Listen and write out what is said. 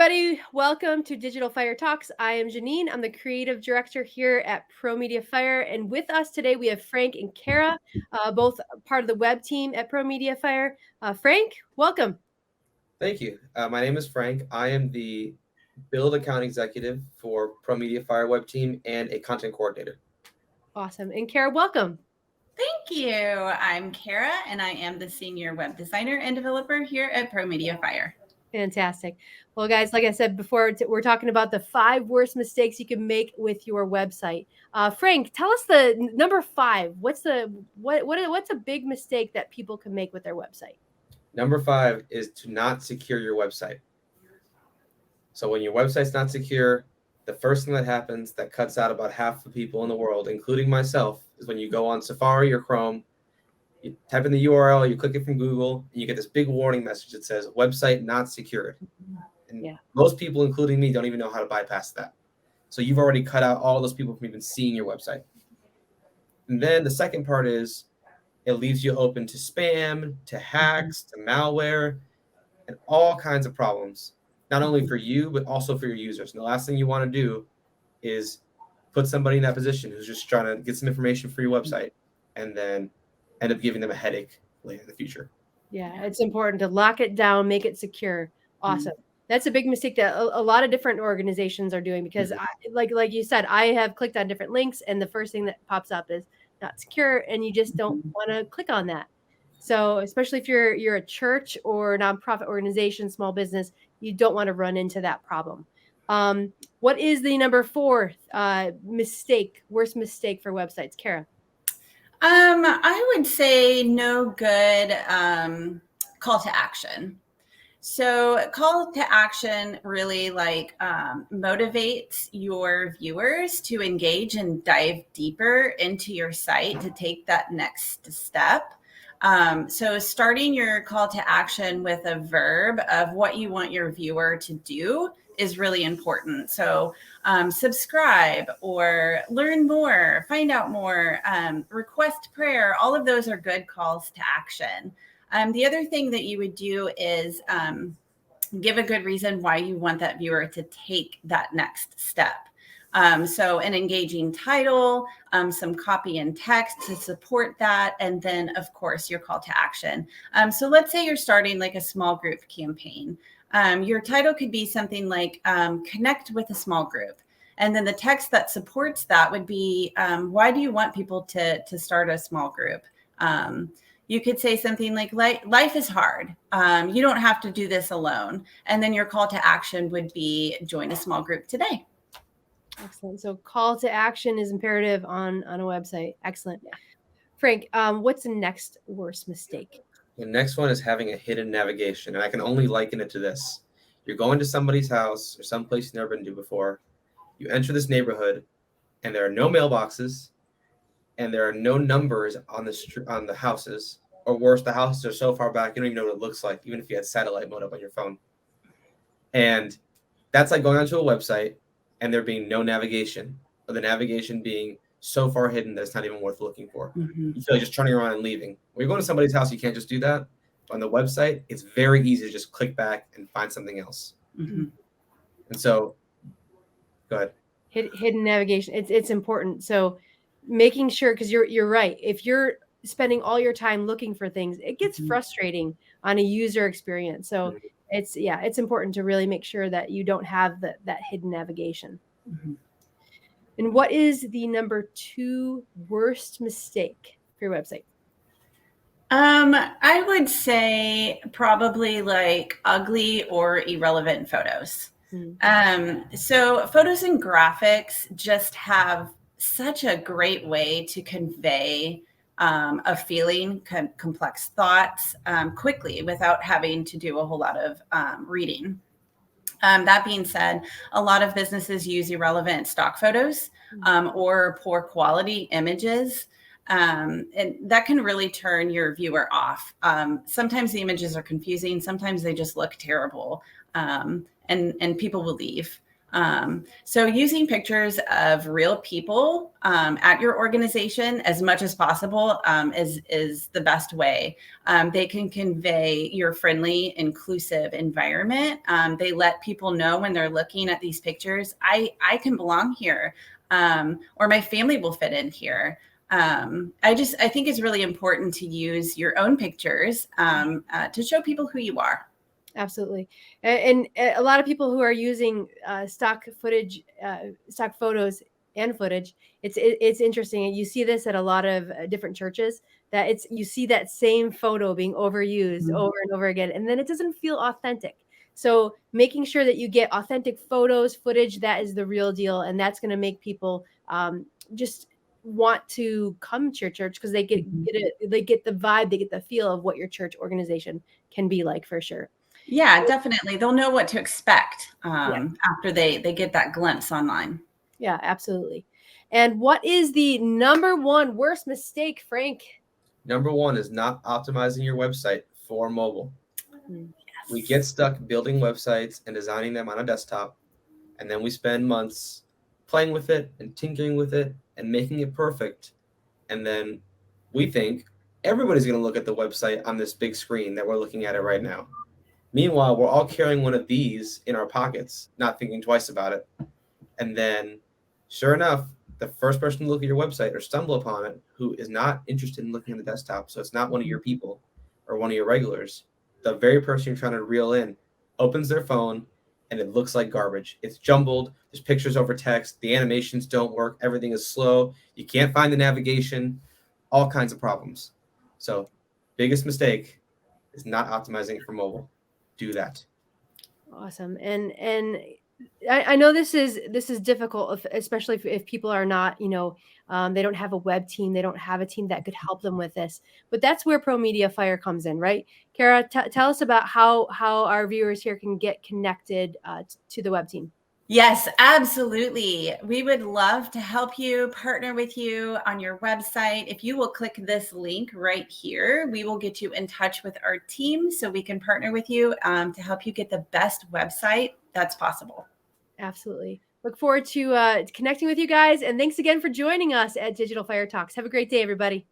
everybody. Welcome to Digital Fire Talks. I am Janine. I'm the creative director here at MediaFire. And with us today, we have Frank and Kara, both part of the web team at MediaFire. Frank, welcome. Thank you. My name is Frank. I am the build account executive for MediaFire web team and a content coordinator. Awesome. And Kara, welcome. Thank you. I'm Kara, and I am the senior web designer and developer here at MediaFire. Fantastic. Well, guys, like I said before, we're talking about the 5 worst mistakes you can make with your website. Frank, tell us the number 5. What's a big mistake that people can make with their website? Number 5 is to not secure your website. So when your website's not secure, the first thing that happens that cuts out about half the people in the world, including myself, is when you go on Safari or Chrome, you type in the URL, you click it from Google, and you get this big warning message that says website not secured. And most people, including me, don't even know how to bypass that. So you've already cut out all those people from even seeing your website. And then the second part is it leaves you open to spam, to hacks, to malware, and all kinds of problems, not only for you, but also for your users. And the last thing you want to do is put somebody in that position who's just trying to get some information for your website and then end up giving them a headache later in the future. Yeah, it's important to lock it down, make it secure. Awesome. That's a big mistake that a lot of different organizations are doing because, like you said, I have clicked on different links, and the first thing that pops up is not secure, and you just don't want to click on that. So, especially if you're a church or nonprofit organization, small business, you don't want to run into that problem. What is the number 4 worst mistake for websites, Kara? I would say no good call to action. So call to action really motivates your viewers to engage and dive deeper into your site to take that next step. So starting your call to action with a verb of what you want your viewer to do is really important. So subscribe or learn more, find out more, request prayer. All of those are good calls to action. The other thing that you would do is give a good reason why you want that viewer to take that next step. So an engaging title, some copy and text to support that, and then, of course, your call to action. So let's say you're starting like a small group campaign. Your title could be something like connect with a small group. And then the text that supports that would be, why do you want people to start a small group? You could say something like life is hard. You don't have to do this alone. And then your call to action would be join a small group today. Excellent. So call to action is imperative on a website. Excellent. Yeah. Frank, what's the next worst mistake? The next one is having a hidden navigation, and I can only liken it to this. You're going to somebody's house or someplace you've never been to before. You enter this neighborhood, and there are no mailboxes, and there are no numbers on the houses. Or worse, the houses are so far back, you don't even know what it looks like, even if you had satellite mode up on your phone. And that's like going onto a website, and there being no navigation, or the navigation being so far hidden that it's not even worth looking for. You feel like just turning around and leaving. When you're going to somebody's house, you can't just do that. On the website, it's very easy to just click back and find something else. And so, go ahead. Hidden navigation. It's important. So making sure, because you're right. If you're spending all your time looking for things, it gets frustrating on a user experience. So it's important to really make sure that you don't have that hidden navigation. And what is the number 2 worst mistake for your website? I would say probably like ugly or irrelevant photos. So photos and graphics just have such a great way to convey a feeling, complex thoughts quickly without having to do a whole lot of reading. That being said, a lot of businesses use irrelevant stock photos or poor quality images. And that can really turn your viewer off. Sometimes the images are confusing. Sometimes they just look terrible and people will leave. So using pictures of real people at your organization as much as possible is the best way. They can convey your friendly, inclusive environment. They let people know when they're looking at these pictures, I can belong here, or my family will fit in here. I think it's really important to use your own pictures to show people who you are. Absolutely. And a lot of people who are using stock footage, stock photos and footage, it's interesting. You see this at a lot of different churches, that you see that same photo being overused over and over again, and then it doesn't feel authentic. So making sure that you get authentic photos, footage, that is the real deal. And that's going to make people just want to come to your church, because they get the vibe, they get the feel of what your church organization can be like, for sure. Yeah, definitely. They'll know what to expect after they get that glimpse online. Yeah, absolutely. And what is the number one worst mistake, Frank? Number one is not optimizing your website for mobile. Yes. We get stuck building websites and designing them on a desktop, and then we spend months playing with it and tinkering with it and making it perfect. And then we think everybody's going to look at the website on this big screen that we're looking at it right now. Meanwhile, we're all carrying one of these in our pockets, not thinking twice about it. And then, sure enough, the first person to look at your website or stumble upon it who is not interested in looking at the desktop, so it's not one of your people or one of your regulars, the very person you're trying to reel in opens their phone and it looks like garbage. It's jumbled. There's pictures over text. The animations don't work. Everything is slow. You can't find the navigation. All kinds of problems. So, biggest mistake is not optimizing it for mobile. Do that. Awesome. And I know this is difficult, especially if people are not, they don't have a web team, they don't have a team that could help them with this. But that's where Pro MediaFire comes in, right? Kara, tell us about how our viewers here can get connected to the web team. Yes, absolutely. We would love to help you, partner with you on your website. If you will click this link right here, we will get you in touch with our team so we can partner with you to help you get the best website that's possible. Absolutely. Look forward to connecting with you guys. And thanks again for joining us at Digital Fire Talks. Have a great day, everybody.